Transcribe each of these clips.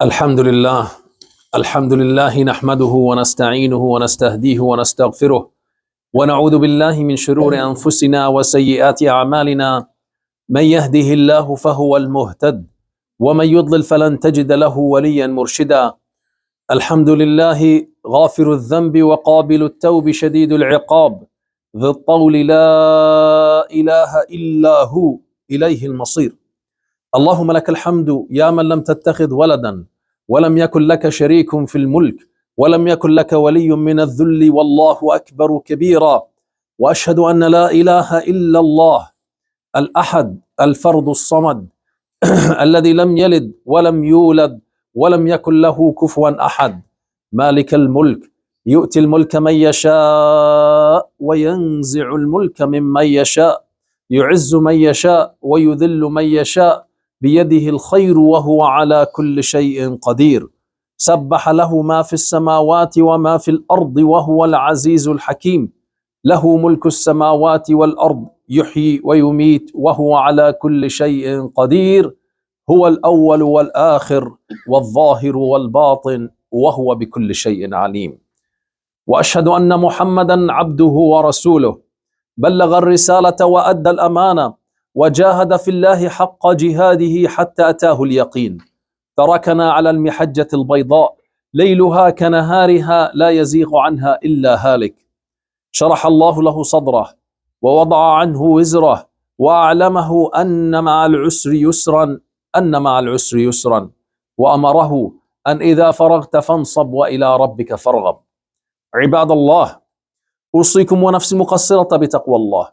الحمد لله الحمد لله نحمده ونستعينه ونستهديه ونستغفره ونعوذ بالله من شرور أنفسنا وسيئات أعمالنا. من يهده الله فهو المهتد ومن يضلل فلن تجد له وليا مرشدا. الحمد لله غافر الذنب وقابل التوب شديد العقاب ذي الطول لا إله إلا هو إليه المصير. اللهم لك الحمد يا من لم تتخذ ولدا ولم يكن لك شريك في الملك ولم يكن لك ولي من الذل والله أكبر كبيرا. وأشهد أن لا إله إلا الله الأحد الفرد الصمد الذي لم يلد ولم يولد ولم يكن له كفوا أحد. مالك الملك يؤتي الملك من يشاء وينزع الملك ممن يشاء، يعز من يشاء ويذل من يشاء، بيده الخير وهو على كل شيء قدير. سبح له ما في السماوات وما في الأرض وهو العزيز الحكيم. له ملك السماوات والأرض يحيي ويميت وهو على كل شيء قدير. هو الأول والآخر والظاهر والباطن وهو بكل شيء عليم. وأشهد أن محمدا عبده ورسوله بلغ الرسالة وأدى الأمانة وجاهد في الله حق جهاده حتى أتاه اليقين. تركنا على المحجة البيضاء ليلها كنهارها لا يزيغ عنها إلا هالك. شرح الله له صدره ووضع عنه وزره وأعلمه أن مع العسر يسرا وأمره أن إذا فرغت فانصب وإلى ربك فارغب. عباد الله، أوصيكم ونفسي مقصرة بتقوى الله،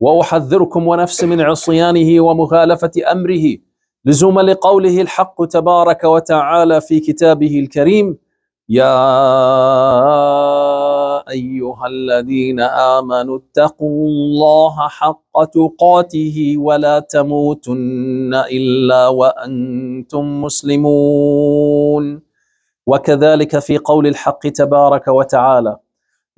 وأحذركم ونفسي من عصيانه ومخالفة أمره لزوما لقوله الحق تبارك وتعالى في كتابه الكريم: يا أيها الذين آمنوا اتقوا الله حق تقاته ولا تموتن إلا وأنتم مسلمون. وكذلك في قول الحق تبارك وتعالى: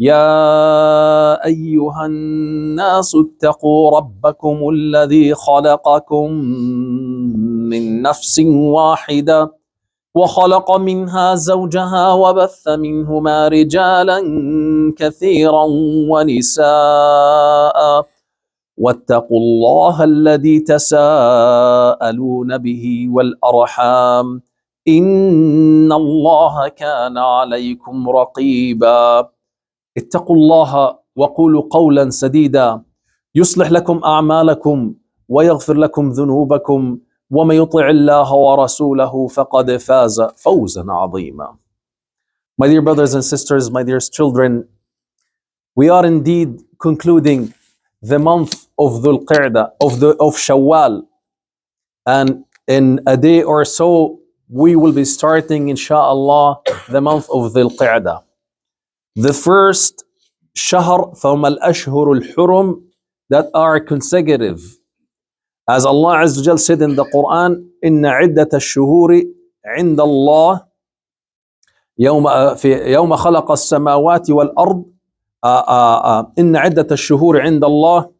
يا أيها الناس اتقوا ربكم الذي خلقكم من نفس واحدة وخلق منها زوجها وبث منهما رجالا كثيرا ونساء واتقوا الله الذي تساءلون به والأرحام إن الله كان عليكم رقيبا. اتقوا الله وقولوا قولا سديدا يصلح لكم أعمالكم ويغفر لكم ذنوبكم، ومن يطع الله ورسوله فقد فاز فوزا عظيما. My dear brothers and sisters, my dear children, we are indeed concluding the month of Dhul Qi'da, of Shawwal, and in a day or so we will be starting, inshaAllah, the month of Dhul Qi'da. The first shahr from al-ashhur al-hurum that are consecutive. As Allah Azza wa Jal said in the Quran, inna iddat ash-shuhuri inda Allah يوم خلق السماوات والأرض إن عدة الشهور عند الله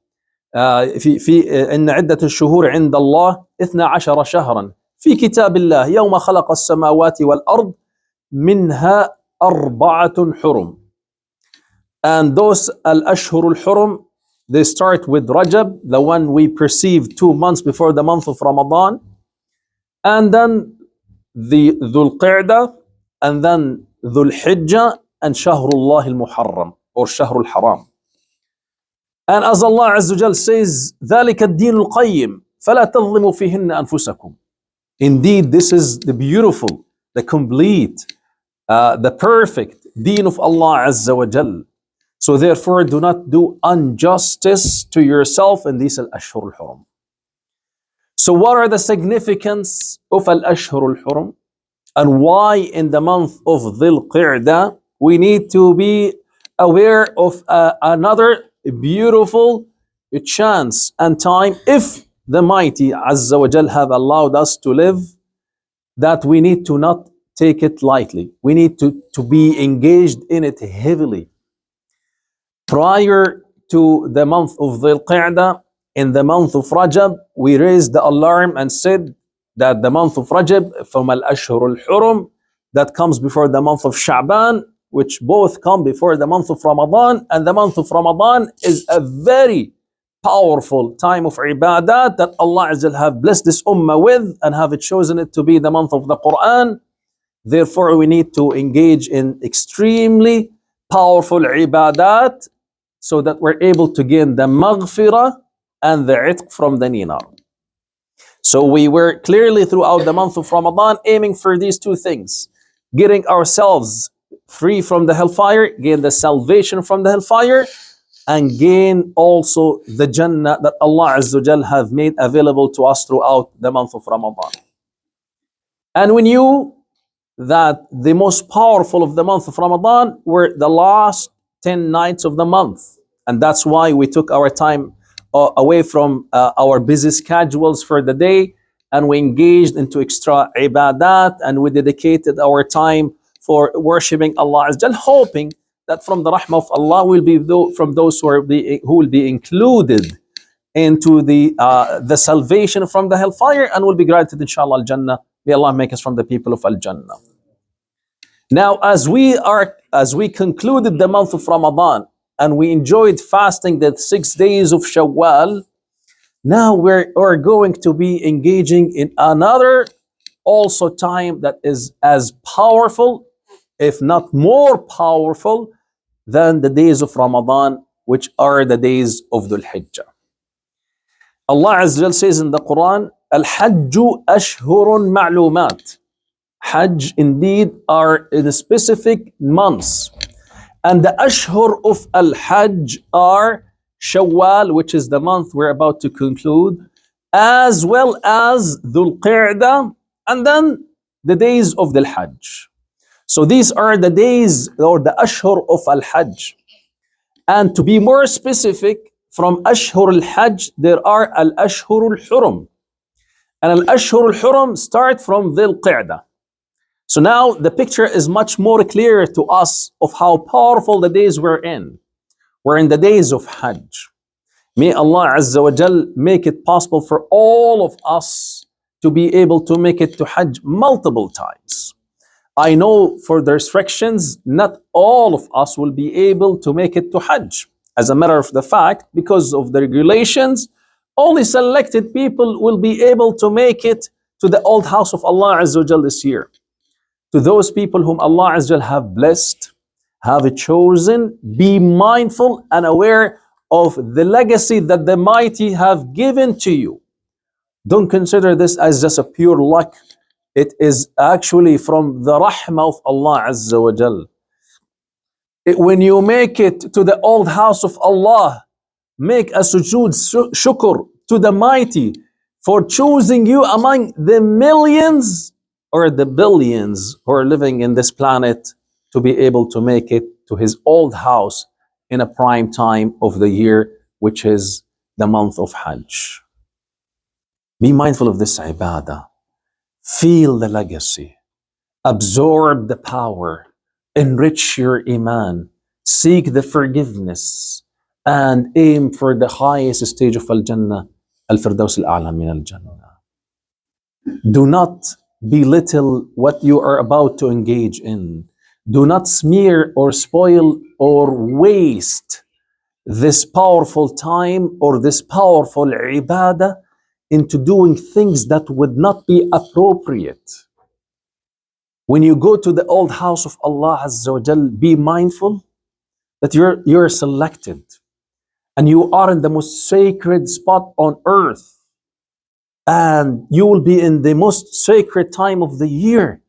إن عدة الشهور عند الله 12 شهرا في كتاب الله يوم خلق السماوات والأرض منها 4 حرم. And those al-ashhur al-hurum, they start with Rajab, the one we perceive 2 months before the month of Ramadan, and then the Dhul Qi'da, and then Dhul Hijjah, and Shahrullah al-Muharram, or Shahrul Haram. And as Allah Azza wa Jal says, ذَلِكَ الدِّينُ الْقَيِّمُ فَلَا تَظْلِمُوا فِيهِنَّ أَنفُسَكُمْ. Indeed, this is the beautiful, the complete, the perfect deen of Allah Azza wa Jal. So therefore, do not do injustice to yourself in these al-ashhur al-hurum. So what are the significance of al-ashhur al-hurum? And why in the month of Dhul Qi'da we need to be aware of another beautiful chance and time, if the Mighty Azza wa Jal have allowed us to live, that we need to not take it lightly. We need to be engaged in it heavily. Prior to the month of Dhul Qi'da, in the month of Rajab, we raised the alarm and said that the month of Rajab from al-Ashhur al-Hurum, that comes before the month of Sha'ban, which both come before the month of Ramadan, and the month of Ramadan is a very powerful time of ibadat that Allah Azza wa have blessed this ummah with and have chosen it to be the month of the Quran. Therefore, we need to engage in extremely powerful ibadat so that we're able to gain the maghfirah and the itq from the ninar. So we were clearly throughout the month of Ramadan aiming for these two things: getting ourselves free from the hellfire, gain the salvation from the hellfire, and gain also the Jannah that Allah Azza wa Jal have made available to us throughout the month of Ramadan. And we knew that the most powerful of the month of Ramadan were the last 10 nights of the month. And that's why we took our time away from our busy schedules for the day, and we engaged into extra ibadat, and we dedicated our time for worshipping Allah Azza wa Jal, hoping that from the rahmah of Allah will be from those who will be included into the salvation from the hellfire and will be granted inshallah al-Jannah. May Allah make us from the people of al-Jannah. Now, as we concluded the month of Ramadan and we enjoyed fasting the 6 days of Shawwal, now we're going to be engaging in another also time that is as powerful, if not more powerful, than the days of Ramadan, which are the days of Dhul Hijjah. Allah Azza wa Jal says in the Quran, Al-Hajju ashhurun ma'lumat. Hajj indeed are in specific months. And the ashhur of Al-Hajj are Shawwal, which is the month we're about to conclude, as well as Dhul Qi'da, and then the days of the Hajj. So these are the days or the ashhur of Al-Hajj. And to be more specific, from ashhur Al-Hajj, there are Al-Ashhur Al-Hurum. And Al-Ashhur Al-Hurum start from Dhul Qi'da. So now the picture is much more clear to us of how powerful the days we're in. We're in the days of Hajj. May Allah Azza wa Jal make it possible for all of us to be able to make it to Hajj multiple times. I know for the restrictions, not all of us will be able to make it to Hajj. As a matter of the fact, because of the regulations, only selected people will be able to make it to the old house of Allah Azza wa Jal this year. To those people whom Allah Azza wa Jal have blessed, have chosen, be mindful and aware of the legacy that the mighty have given to you. Don't consider this as just a pure luck. It is actually from the rahmah of Allah Azza wa Jal. When you make it to the old house of Allah, make a sujood shukr to the mighty for choosing you among the millions or the billions who are living in this planet to be able to make it to his old house in a prime time of the year, which is the month of Hajj. Be mindful of this ibadah. Feel the legacy. Absorb the power. Enrich your iman. Seek the forgiveness. And aim for the highest stage of Al-Jannah, Al-Firdaus Al-A'la min Al-Jannah. Do not belittle what you are about to engage in. Do not smear or spoil or waste this powerful time or this powerful ibadah into doing things that would not be appropriate. When you go to the old house of Allah Azza wa Jal, be mindful that you're selected and you are in the most sacred spot on earth. And you will be in the most sacred time of the year.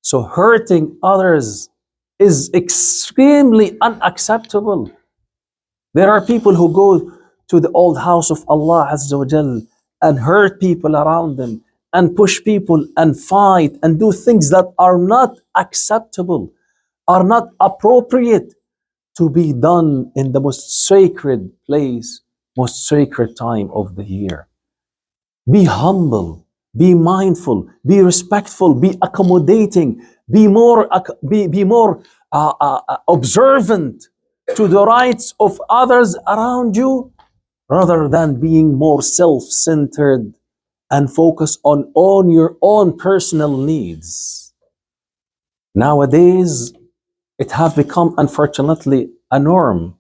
So hurting others is extremely unacceptable. There are people who go to the old house of Allah Azza wa Jal and hurt people around them and push people and fight and do things that are not acceptable, are not appropriate to be done in the most sacred place, most sacred time of the year. Be humble, be mindful, be respectful, be accommodating, be more observant to the rights of others around you, rather than being more self-centered and focus on your own personal needs. Nowadays, it have become, unfortunately, a norm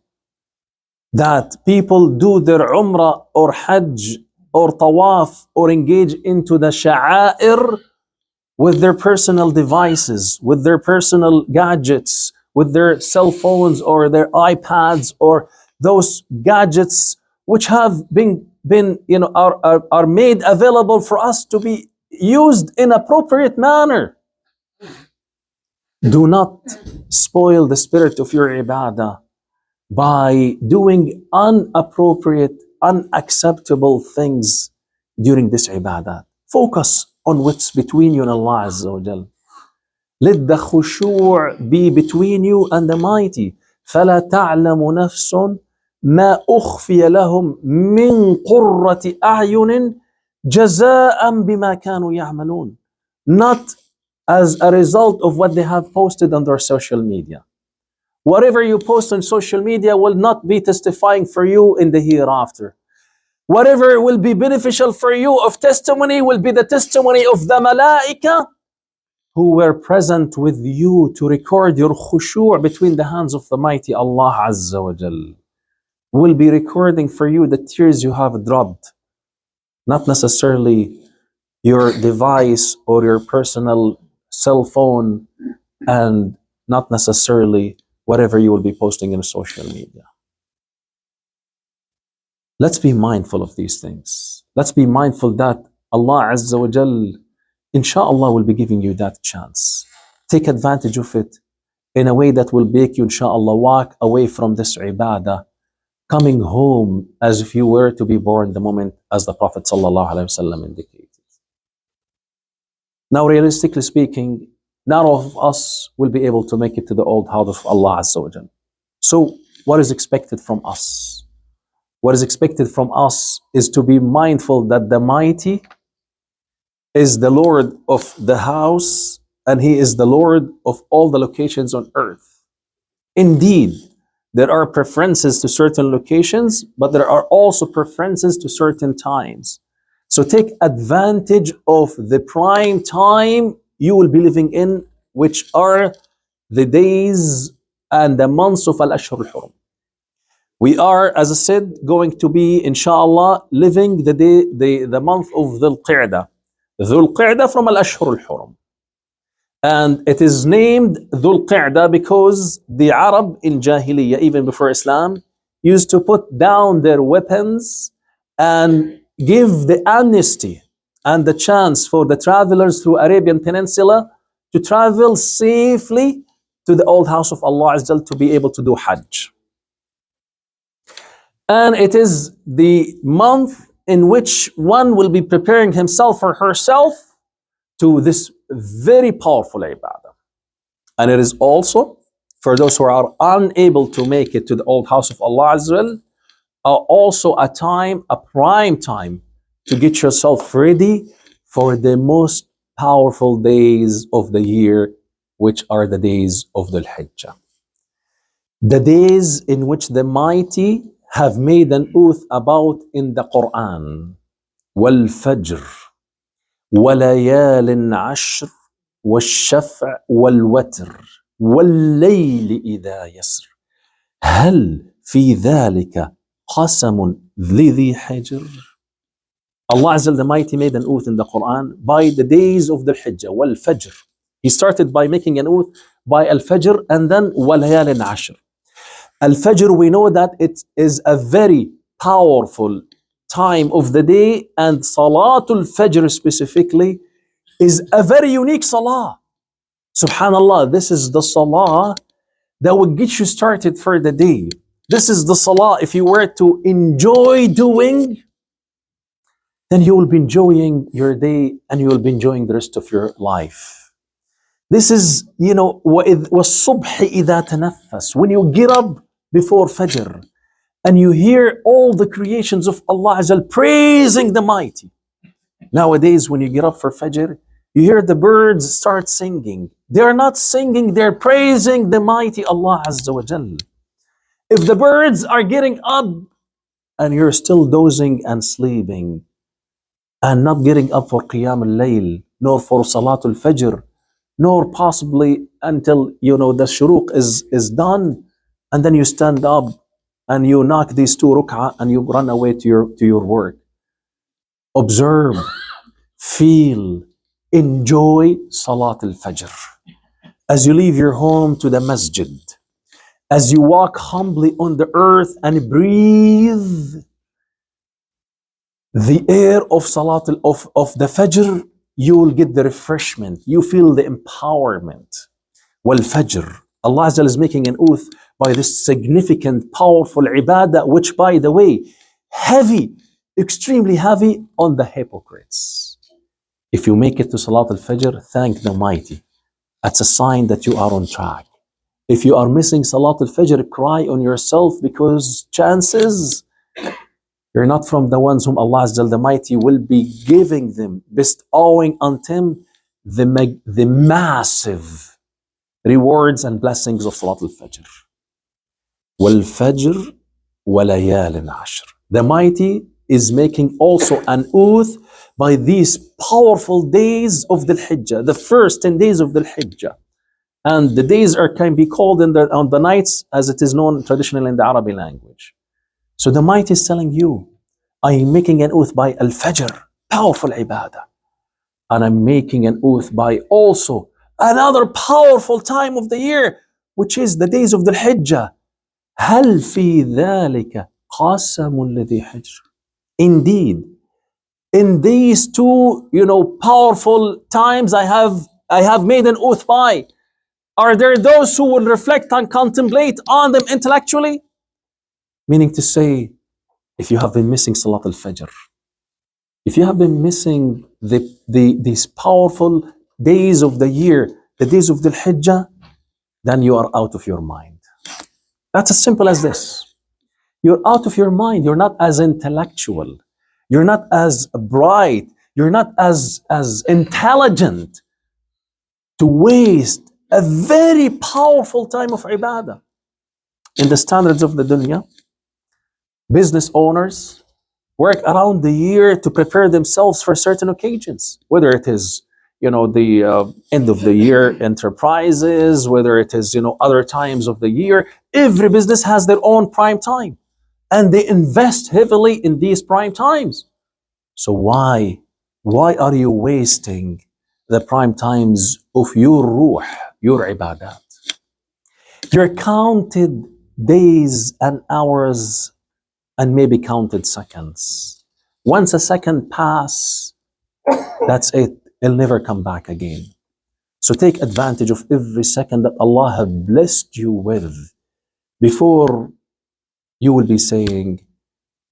that people do their umrah or hajj or tawaf or engage into the sha'air with their personal devices, with their personal gadgets, with their cell phones or their iPads or those gadgets which have been are made available for us to be used in appropriate manner. Do not spoil the spirit of your ibadah by doing inappropriate, unacceptable things during this ibadah. Focus on what's between you and Allah Azza wa Jal. Let the khushu' be between you and the mighty. فَلَا تَعْلَمُ نَفْسٌ مَا أُخْفِيَ لَهُم مِّن قُرَّةِ أَعْيُنٍ جَزَاءً بِمَا كَانُوا يَعْمَلُونَ. Not as a result of what they have posted on their social media. Whatever you post on social media will not be testifying for you in the hereafter. Whatever will be beneficial for you of testimony will be the testimony of the malaika who were present with you to record your khushu' between the hands of the mighty Allah Azza wa Jal. Will be recording for you the tears you have dropped, not necessarily your device or your personal cell phone, and not necessarily whatever you will be posting in social media. Let's be mindful of these things. Let's be mindful that Allah Azza wa Jal, inshallah, will be giving you that chance. Take advantage of it in a way that will make you, inshallah, walk away from this ibadah, coming home as if you were to be born the moment, as the Prophet sallallahu alaihi wasallam indicated. Now, realistically speaking, none of us will be able to make it to the old house of Allah Azza wa Jal. So, what is expected from us? What is expected from us is to be mindful that the mighty is the Lord of the house and He is the Lord of all the locations on earth. Indeed, there are preferences to certain locations, but there are also preferences to certain times. So take advantage of the prime time you will be living in, which are the days and the months of Al-Ashhur al-Hurum. We are, as I said, going to be, inshallah, living the month of Dhul Qi'da. Dhul Qi'da from Al-Ashhur al-Hurum. And it is named Dhul Qi'da because the Arab in Jahiliyyah, even before Islam, used to put down their weapons and give the amnesty and the chance for the travelers through Arabian Peninsula to travel safely to the old house of Allah Azza wa Jal to be able to do Hajj. And it is the month in which one will be preparing himself or herself to this very powerful ibadah. And it is also, for those who are unable to make it to the old house of Allah Azza wa Jal, also a time, a prime time, to get yourself ready for the most powerful days of the year, which are the days of the Hajj. The days in which the mighty have made an oath about in the Quran. وَالْفَجْرِ وَلَيَالٍ عَشْرٍ وَالشَّفْعِ وَالْوَتْرِ وَاللَّيْلِ إِذَا يَسْرِ هَلْ فِي ذَلِكَ قَسَمٌ لِذِي حِجْرٍ. Allah Azza the Mighty made an oath in the Quran by the days of the Hajj, wal-Fajr. He started by making an oath by al-Fajr and then وَلَيَالٍ عَشْرٍ. Al-Fajr, we know that it is a very powerful time of the day, and Salatul Fajr specifically is a very unique salah. Subhanallah, this is the salah that will get you started for the day. This is the salah, if you were to enjoy doing, then you will be enjoying your day and you will be enjoying the rest of your life. This is, وَالصُّبْحِ إِذَا تَنَفَّسْ. When you get up before Fajr and you hear all the creations of Allah Azza wa Jal praising the mighty. Nowadays, when you get up for Fajr, you hear the birds start singing. They're not singing, they're praising the mighty Allah Azza wa Jal. If the birds are getting up and you're still dozing and sleeping, and not getting up for Qiyam al-Layl, nor for Salatul Fajr, nor possibly until the shuruq is done, and then you stand up and you knock these 2 rak'ah and you run away to your work. Observe, feel, enjoy Salat al-Fajr. As you leave your home to the masjid, as you walk humbly on the earth and breathe the air of of the Fajr, you will get the refreshment. You feel the empowerment. Wal Fajr. Allah Azza is making an oath by this significant, powerful ibadah, which, by the way, heavy, extremely heavy on the hypocrites. If you make it to Salat al-Fajr, thank the Mighty. That's a sign that you are on track. If you are missing Salat al-Fajr, cry on yourself, because chances you're not from the ones whom Allah Azza the Mighty will be giving them, bestowing on them the massive rewards and blessings of Salat al-Fajr. Wal Fajr wa layalin ashr. The Mighty is making also an oath by these powerful days of the Hijjah, the first 10 days of the Hijjah. And the days can be called on the nights, as it is known traditionally in the Arabic language. So the Mighty is telling you, I am making an oath by Al-Fajr, powerful ibadah. And I'm making an oath by also another powerful time of the year, which is the days of the Hijjah. هل في ذلك قسم لذي حجر. Indeed, in these two, powerful times I have made an oath by. Are there those who will reflect and contemplate on them intellectually? Meaning to say, if you have been missing Salat al-Fajr, if you have been missing these powerful days of the year, the days of the Hijjah, then you are out of your mind. That's as simple as this. You're out of your mind. You're not as intellectual. You're not as bright. You're not as intelligent to waste a very powerful time of ibadah. In the standards of the dunya, business owners work around the year to prepare themselves for certain occasions, whether it is the end of the year enterprises, whether it is other times of the year. Every business has their own prime time, and they invest heavily in these prime times. So why are you wasting the prime times of your ruh, your ibadat? Your counted days and hours and maybe counted seconds. Once a second pass, that's it. It'll never come back again. So take advantage of every second that Allah has blessed you with before you will be saying,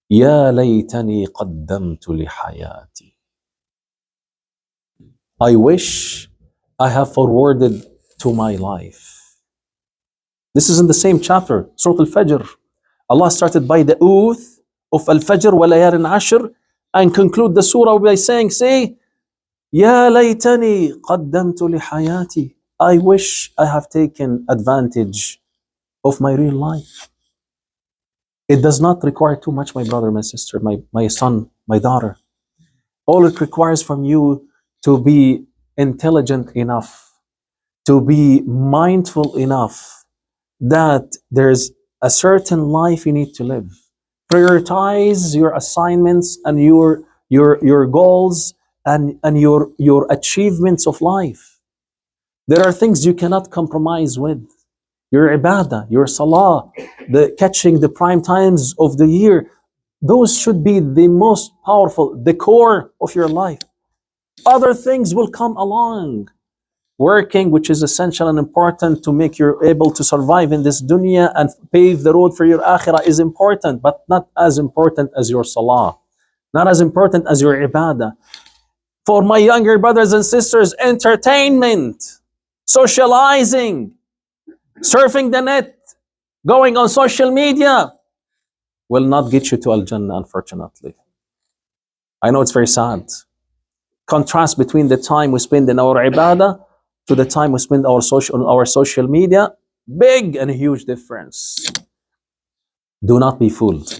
Ya laytani qaddamtu li hayati. I wish I have forwarded to my life. This is in the same chapter, Surah Al-Fajr. Allah started by the oath of Al-Fajr wa layalin ashr and conclude the surah by saying, Ya laytani qaddamtu li hayati. I wish I have taken advantage of my real life. It does not require too much, my brother, my sister, my son, my daughter. All it requires from you to be intelligent enough, to be mindful enough that there's a certain life you need to live. Prioritize your assignments and your goals and your achievements of life. There are things you cannot compromise with. Your ibadah, your salah, catching the prime times of the year, those should be the most powerful, the core of your life. Other things will come along. Working, which is essential and important to make you able to survive in this dunya and pave the road for your akhirah, is important, but not as important as your salah, not as important as your ibadah. For my younger brothers and sisters, entertainment, socializing, surfing the net, going on social media will not get you to Al-Jannah, unfortunately. I know it's very sad. Contrast between the time we spend in our ibadah to the time we spend on our social media, big and huge difference. Do not be fooled.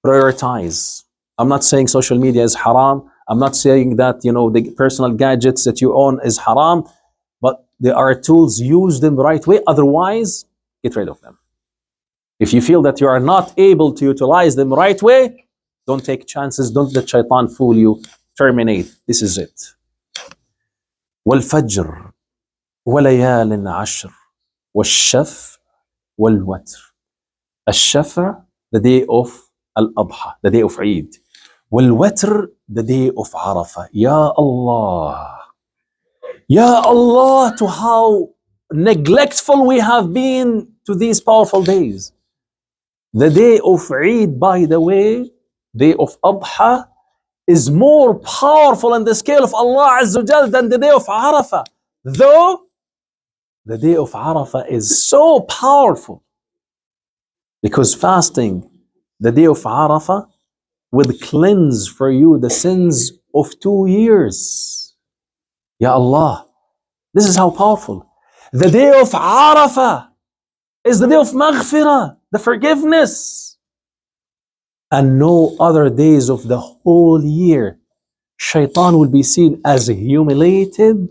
Prioritize. I'm not saying social media is haram. I'm not saying that, the personal gadgets that you own is haram, but there are tools, use them the right way. Otherwise, get rid of them. If you feel that you are not able to utilize them the right way, don't take chances. Don't let shaitan fool you. Terminate. This is it. والفجر وليال عشر والشفع والوتر. الشفع, the day of Al-Adha, the day of Eid. والوتر, the day of Arafah. Ya Allah. Ya Allah, to how neglectful we have been to these powerful days. The day of Eid, by the way, day of Adha, is more powerful in the scale of Allah Azza wa Jal than the day of Arafah. Though the day of Arafah is so powerful, because fasting the day of Arafah will cleanse for you the sins of 2 years. Ya Allah, this is how powerful. The day of Arafah is the day of Maghfirah, the forgiveness. And no other days of the whole year, shaitan will be seen as humiliated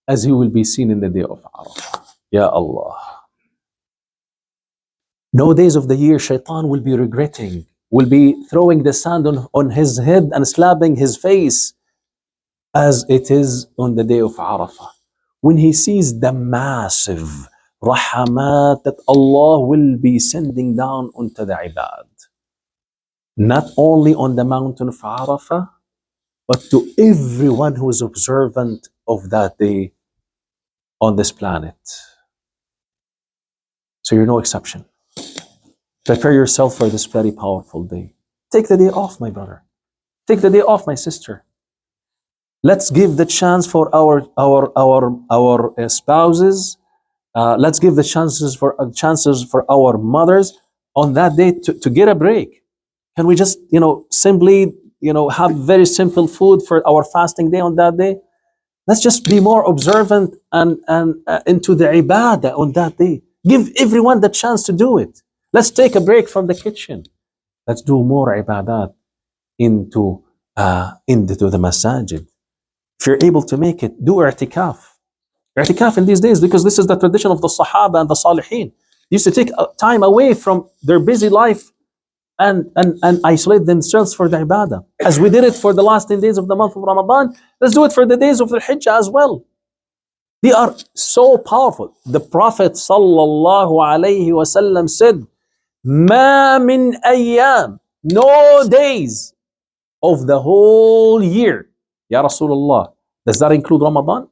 as he will be seen in the day of Arafah. Ya Allah. No days of the year shaitan will be regretting, will be throwing the sand on his head and slapping his face as it is on the day of Arafah. When he sees the massive rahamat that Allah will be sending down onto the ibad. Not only on the mountain of Arafah, but to everyone who is observant of that day on this planet. So you're no exception. Prepare yourself for this very powerful day. Take the day off, my brother. Take the day off, my sister. Let's give the chance for our spouses. Let's give the chances for our mothers on that day to get a break. Can we just simply have very simple food for our fasting day on that day? Let's just be more observant and into the ibadah on that day. Give everyone the chance to do it. Let's take a break from the kitchen. Let's do more ibadat into the masajid. If you're able to make it, do i'tikaf. I'tikaf in these days, because this is the tradition of the Sahaba and the Salihin. They used to take time away from their busy life and isolate themselves for the ibadah. As we did it for the last 10 days of the month of Ramadan, let's do it for the days of the Hajj as well. They are so powerful. The Prophet sallallahu alaihi wasallam said, "Ma min ayyam, no days of the whole year." Ya Rasulullah, does that include Ramadan?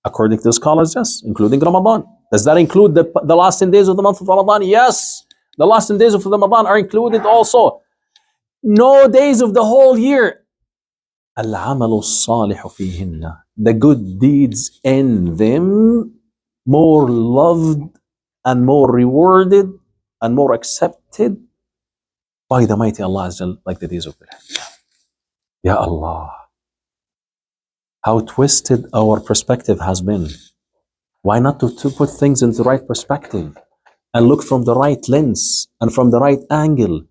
According to the scholars, yes, including Ramadan. Does that include the last 10 days of the month of Ramadan? Yes, the last 10 days of Ramadan are included also. No days of the whole year. Al-amalu salihu fihinna. The good deeds in them more loved and more rewarded and more accepted by the mighty Allah Azza wa Jal, like the days of the Hajj. Ya Allah, how twisted our perspective has been. Why not to put things into the right perspective and look from the right lens and from the right angle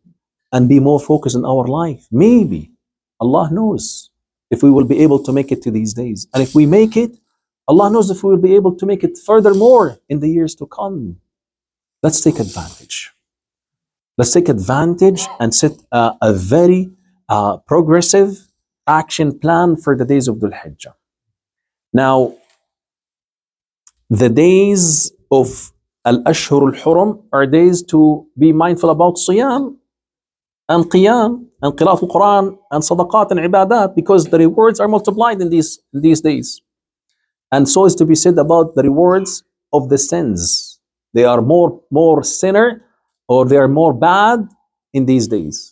and be more focused in our life? Maybe, Allah knows, if we will be able to make it to these days. And if we make it, Allah knows if we will be able to make it furthermore in the years to come. Let's take advantage. Let's take advantage and set a very progressive action plan for the days of Dhul Hijjah. Now, the days of Al-Ashhur al-Hurum are days to be mindful about Siyam and Qiyam and Qira'at al-Quran and Sadaqat and Ibadat, because the rewards are multiplied in these days. And so is to be said about the rewards of the sins. They are more sinner, or they are more bad in these days.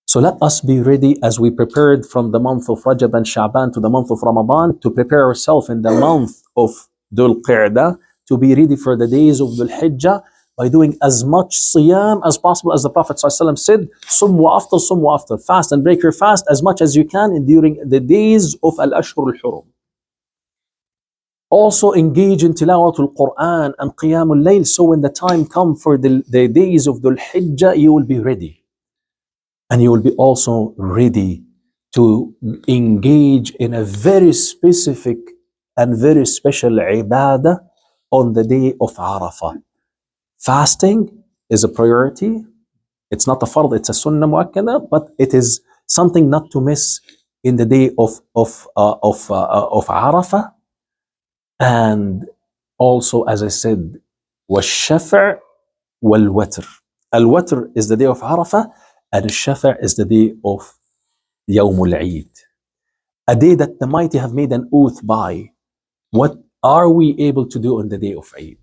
So let us be ready as we prepared from the month of Rajab and Sha'ban to the month of Ramadan to prepare ourselves in the month of Dhul Qi'da to be ready for the days of Dhul Hijjah by doing as much siyam as possible, as the Prophet ﷺ said, sum wa aftar, fast and break your fast as much as you can during the days of Al-Ashhur al-Hurum. Also engage in Tilawatul Quran and Qiyamul Layl, so when the time comes for the days of Dhul Hijjah, you will be ready. And you will be also ready to engage in a very specific and very special ibadah on the day of Arafah. Fasting is a priority. It's not a fard, it's a sunnah muakkada, but it is something not to miss in the day of Arafah. And also, as I said, والشفع والوتر. Al-Watr is the day of Arafah, and Al-Shafa' is the day of Yawm al-Eid. A day that the mighty have made an oath by. What are we able to do on the day of Eid?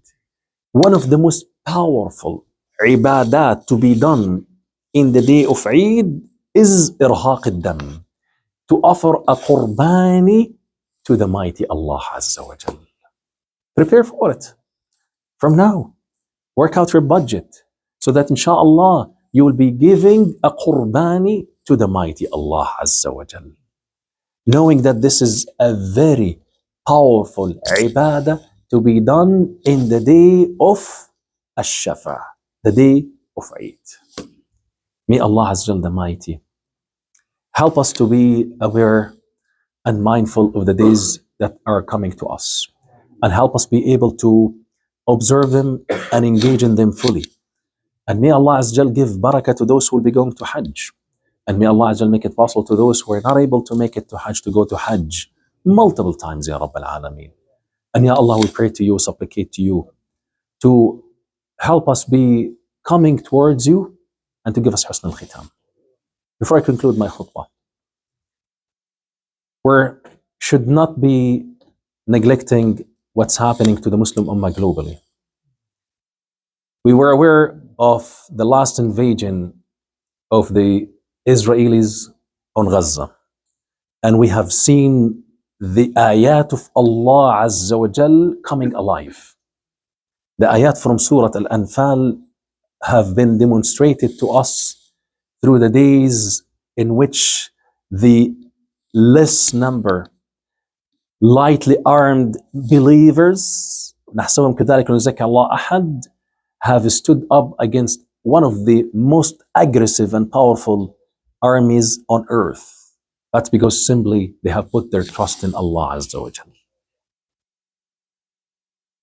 One of the most powerful ibadat to be done in the day of Eid is irhaq al-dam, to offer a qurbani to the mighty Allah Azza wa Jal. Prepare for it from now. Work out your budget so that inshallah you will be giving a qurbani to the mighty Allah Azza wa Jal. Knowing that this is a very powerful ibadah to be done in the day of Ash-Shafa, the day of Eid. May Allah Azza wa Jal the Mighty help us to be aware and mindful of the days that are coming to us, and help us be able to observe them and engage in them fully. And may Allah Azza wa Jal give barakah to those who will be going to Hajj. And may Allah Azza wa Jal make it possible to those who are not able to make it to Hajj to go to Hajj multiple times, Ya Rabb al-Alameen. And Ya Allah, we pray to you, supplicate to you to help us be coming towards you and to give us husn al-khitam. Before I conclude my khutbah, we should not be neglecting what's happening to the Muslim Ummah globally. We were aware of the last invasion of the Israelis on Gaza, and we have seen the ayat of Allah Azza wa Jal coming alive. The ayat from Surah Al-Anfal have been demonstrated to us through the days in which the less number lightly armed believers نحسبهم كذلك نزكي الله أحد have stood up against one of the most aggressive and powerful armies on earth. That's because simply they have put their trust in Allah Azza wa Jal.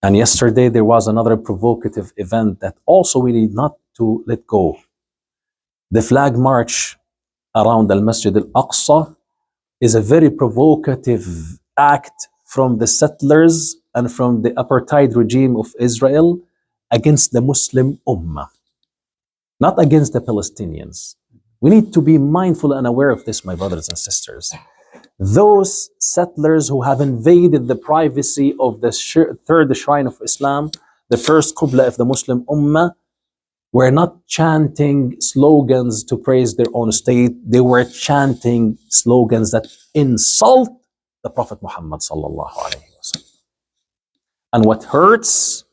And yesterday there was another provocative event that also we need not to let go. The flag march around Al-Masjid Al-Aqsa is a very provocative act from the settlers and from the apartheid regime of Israel against the Muslim Ummah, not against the Palestinians. We need to be mindful and aware of this, my brothers and sisters. Those settlers who have invaded the privacy of the third shrine of Islam, the first Qibla of the Muslim Ummah, were not chanting slogans to praise their own state. They were chanting slogans that insult the Prophet Muhammad sallallahu alaihi wasallam. And what hurts,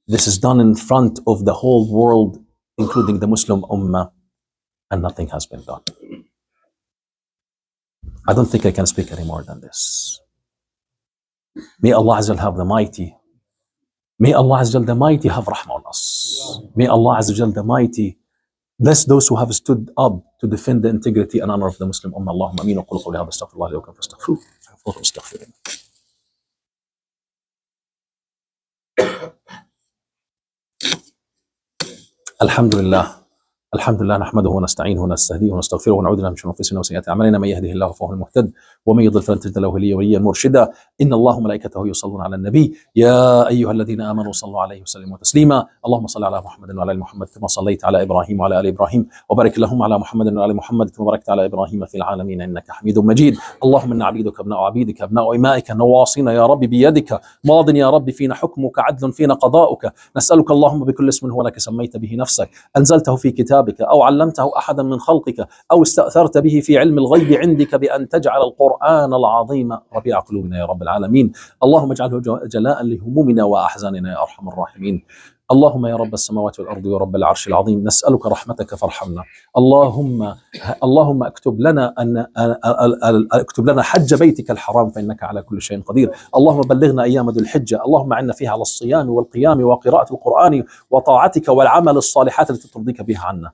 this is done in front of the whole world, including the Muslim Ummah, and nothing has been done. I don't think I can speak any more than this. May Allah Azza wa Jal have the Mighty. May Allah Azza wa Jal the Mighty have rahmah on us. May Allah Azza wa Jal the Mighty bless those who have stood up to defend the integrity and honor of the Muslim Ummah. Allahumma ameen wa qulu qawli hadha astaghfirullah li wa lakum fastaghfiruhu. الحمد لله نحمده ونستعينه ونستهديه ونستغفره ونعوذ بالله من شرور انفسنا وسيئات اعمالنا من يهده الله فهو المهتد ومن يضلل فلن تجد له وليا مرشدا ان الله وملائكته يصلون على النبي يا ايها الذين امنوا صلوا عليه وسلموا تسليما اللهم صل على محمد وعلى ال محمد كما صليت على ابراهيم وعلى ال ابراهيم وبارك اللهم على محمد وعلى ال محمد كما باركت على ابراهيم في العالمين انك حميد مجيد اللهم انا عبيدك ابناء عبيدك ابناء امائك نواصينا يا رب بيدك ماض يا رب فينا حكمك عدل فينا قضاؤك نسالك اللهم بكل اسم هو لك سميت به نفسك انزلته في كتابك او علمته احدا من خلقك او استاثرت به في علم الغيب عندك بان تجعل القران العظيم ربيع قلوبنا يا رب العالمين اللهم اجعله جلاء لهمومنا واحزاننا يا ارحم الراحمين اللهم يا رب السماوات والارض يا رب العرش العظيم نسالك رحمتك فارحمنا اللهم اكتب لنا حج بيتك الحرام فانك على كل شيء قدير اللهم بلغنا ايام ذو الحجه اللهم اعنا فيها على الصيام والقيام وقراءه القران وطاعتك والعمل الصالحات التي ترضيك بها عنا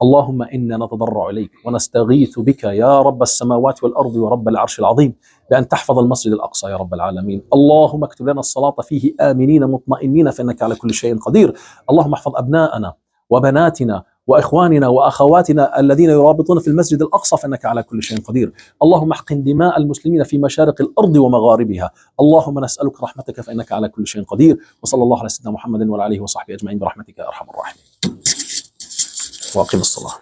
اللهم إنا نتضرع إليك ونستغيث بك يا رب السماوات والأرض ورب العرش العظيم بأن تحفظ المسجد الأقصى يا رب العالمين. اللهم اكتب لنا الصلاة فيه آمنين مطمئنين فإنك على كل شيء قدير. اللهم احفظ أبناءنا وبناتنا وإخواننا وأخواتنا الذين يرابطون في المسجد الأقصى فإنك على كل شيء قدير. اللهم احقن دماء المسلمين في مشارق الأرض ومغاربها. اللهم نسألك رحمتك فإنك على كل شيء قدير. وصلى الله على سيدنا محمد وعلى آله وصحبه أجمعين برحمتك يا أرحم الراحمين. وأقم الصلاة.